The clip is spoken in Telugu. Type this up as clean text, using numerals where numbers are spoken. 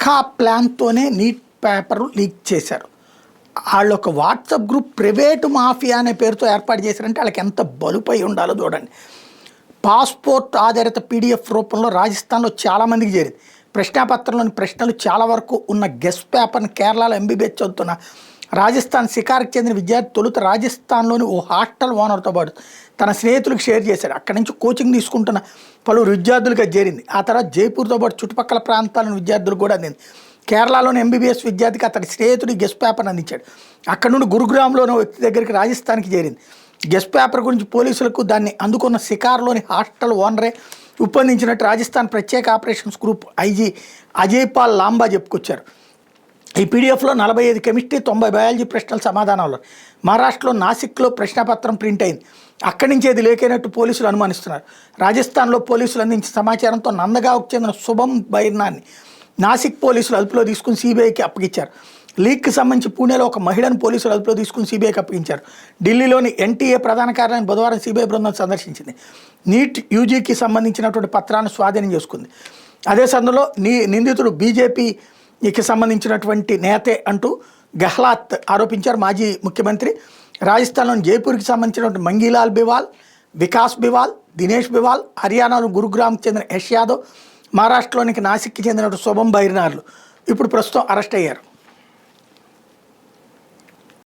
పక్కా ప్లాన్తోనే నీట్ పేపర్ లీక్ చేశారు. వాళ్ళు ఒక వాట్సాప్ గ్రూప్ ప్రైవేటు మాఫియా అనే పేరుతో ఏర్పాటు చేశారంటే వాళ్ళకి ఎంత బలుపై ఉండాలో చూడండి. పాస్పోర్ట్ ఆధారిత పీడిఎఫ్ రూపంలో రాజస్థాన్లో చాలామందికి చేరింది. ప్రశ్నాపత్రంలోని ప్రశ్నలు చాలా వరకు ఉన్న గెస్ట్ పేపర్ని కేరళలో ఎంబీబీఎస్ చదువుతున్న రాజస్థాన్ షికార్కి చెందిన విద్యార్థి తొలుత రాజస్థాన్లోని ఓ హాస్టల్ ఓనర్తో పాటు తన స్నేహితులకు షేర్ చేశాడు. అక్కడి నుంచి కోచింగ్ తీసుకుంటున్న పలువురు విద్యార్థులకు అది చేరింది. ఆ తర్వాత జైపూర్తో పాటు చుట్టుపక్కల ప్రాంతాలను విద్యార్థులకు కూడా అందింది. కేరళలోని ఎంబీబీఎస్ విద్యార్థికి అతడి స్నేహితుడు గెస్ట్ పేపర్ని అందించాడు. అక్కడ నుండి గురుగ్రామ్లోని వ్యక్తి దగ్గరికి రాజస్థాన్కి చేరింది. గెస్ట్ పేపర్ గురించి పోలీసులకు దాన్ని అందుకున్న షికార్లోని హాస్టల్ ఓనరే రూపొందించినట్టు రాజస్థాన్ ప్రత్యేక operations group IG Ajay Pal Lamba చెప్పుకొచ్చారు. ఈ పీడిఎఫ్లో 45 కెమిస్ట్రీ 90 బయాలజీ ప్రశ్నల సమాధానాలు. మహారాష్ట్రలో నాసిక్లో ప్రశ్నపత్రం ప్రింట్ అయింది. అక్కడి నుంచి అది లేకైనట్టు పోలీసులు అనుమానిస్తున్నారు. రాజస్థాన్లో పోలీసులు అందించిన సమాచారంతో నందగావ్కు చెందిన శుభం బైర్నాన్ని నాసిక్ పోలీసులు అదుపులో తీసుకుని సిబిఐకి అప్పగించారు. లీక్కి సంబంధించి పూణేలో ఒక మహిళను పోలీసులు అదుపులో తీసుకుని సిబిఐకి అప్పగించారు. ఢిల్లీలోని ఎన్టీఏ ప్రధాన కార్యాలయం బుధవారం సిబిఐ బృందం సందర్శించింది. నీట్ యూజీకి సంబంధించినటువంటి పత్రాన్ని స్వాధీనం చేసుకుంది. అదే సందర్భంలో నిందితుడు బీజేపీకి సంబంధించినటువంటి నేతే అంటూ గెహ్లాత్ ఆరోపించారు. మాజీ ముఖ్యమంత్రి రాజస్థాన్లోని జైపూర్కి సంబంధించినటువంటి మంగీలాల్ బివాల్, వికాస్ బివాల్, దినేష్ బివాల్, హర్యానాలో గురుగ్రామ్కి చెందిన యష్ యాదవ్, మహారాష్ట్రలోనికి నాసిక్కి చెందినటువంటి శుభం బైర్నార్లు ఇప్పుడు ప్రస్తుతం అరెస్ట్ అయ్యారు.